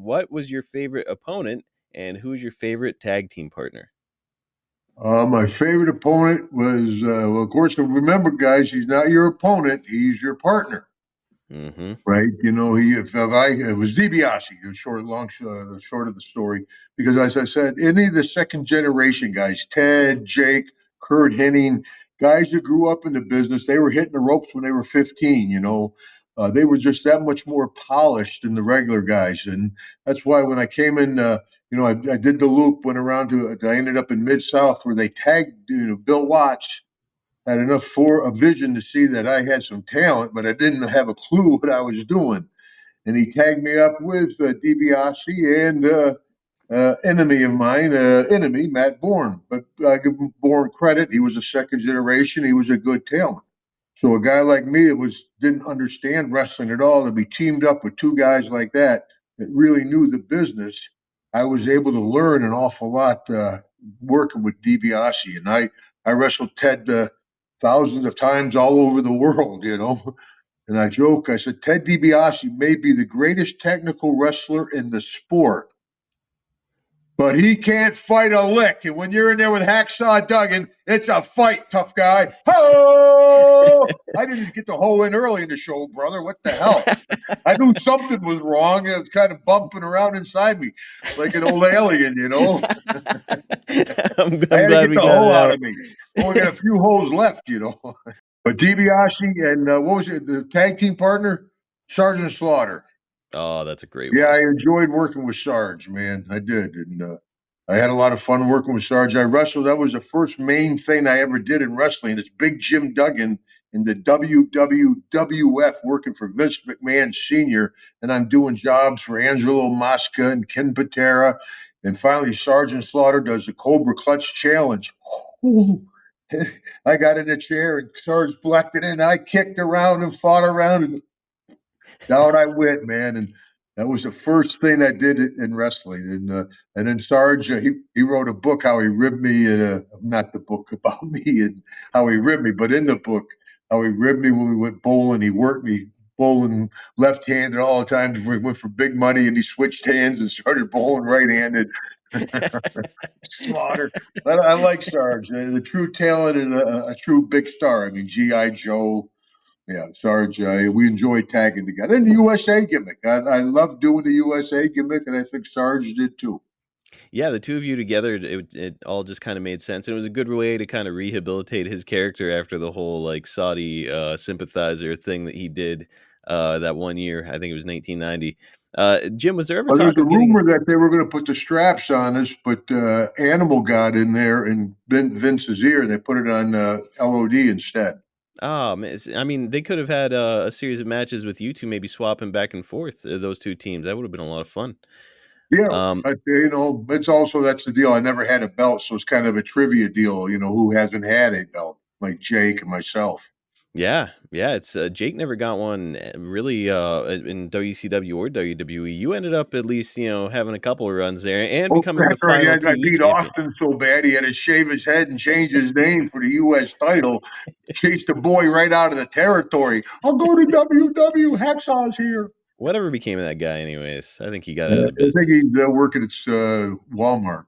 what was your favorite opponent and who's your favorite tag team partner? My favorite opponent was, well, of course, remember, guys, he's not your opponent; he's your partner, Mm-hmm. right? It was DiBiase. The the short of the story, because as I said, any of the second generation guys, Ted, Jake, Kurt Hennig, guys that grew up in the business, they were hitting the ropes when they were 15. They were just that much more polished than the regular guys, and that's why when I came in. I did the loop, went around I ended up in Mid South where they tagged, Bill Watts had enough for a vision to see that I had some talent, but I didn't have a clue what I was doing. And he tagged me up with DiBiase and enemy of mine, enemy Matt Bourne. But I give Bourne credit; he was a second generation. He was a good talent. So a guy like me that didn't understand wrestling at all to be teamed up with two guys like that really knew the business, I was able to learn an awful lot working with DiBiase, and I wrestled Ted thousands of times all over the world, And I joke, I said Ted DiBiase may be the greatest technical wrestler in the sport, but he can't fight a lick. And when you're in there with Hacksaw Duggan, it's a fight, tough guy. Ho! I didn't get the hole in early in the show, brother. What the hell? I knew something was wrong. It was kind of bumping around inside me like an old alien, I'm I had to glad get we the got it hole out out. of me. Only got a few holes left. But DiBiase and what was it? The tag team partner? Sergeant Slaughter. Oh, that's a great Yeah, one. I enjoyed working with Sarge, man. I did. And I had a lot of fun working with Sarge. I wrestled. That was the first main thing I ever did in wrestling. It's Big Jim Duggan in the WWF working for Vince McMahon Sr. And I'm doing jobs for Angelo Mosca and Ken Patera. And finally, Sergeant Slaughter does the Cobra Clutch Challenge. Ooh. I got in the chair and Sarge blacked it in. I kicked around and fought around and down I went, man. And that was the first thing I did in wrestling. And then Sarge, he wrote a book how he ribbed me. Not the book about me and how he ribbed me, but in the book how he ribbed me when we went bowling. He worked me bowling left-handed all the time. We went for big money, and he switched hands and started bowling right-handed. Slaughter. I like Sarge, the true talent and a true big star. I mean, GI Joe. Yeah, Sarge, we enjoyed tagging together. And the USA gimmick. I love doing the USA gimmick, and I think Sarge did too. Yeah, the two of you together, it all just kind of made sense. And it was a good way to kind of rehabilitate his character after the whole like Saudi sympathizer thing that he did that one year. I think it was 1990. Jim, was there ever Well, there's talk a of getting? rumor that they were going to put the straps on us, but Animal got in there and bent Vince's ear, and they put it on LOD instead. Oh man, I mean, they could have had a series of matches with you two, maybe swapping back and forth those two teams. That would have been a lot of fun. Yeah, Um, but it's also that's the deal. I never had a belt, so it's kind of a trivia deal. Who hasn't had a belt like Jake and myself. yeah, it's Jake never got one really in WCW or WWE. You ended up at least, having a couple of runs there and Oh, becoming the that's right. final I TV beat champion. Austin so bad he had to shave his head and change his name for the U.S. title. Chased the boy right out of the territory. I'll go to WW. Hacksaw's here. Whatever became of that guy anyways? I think he got out of the I think business. he's working at Walmart.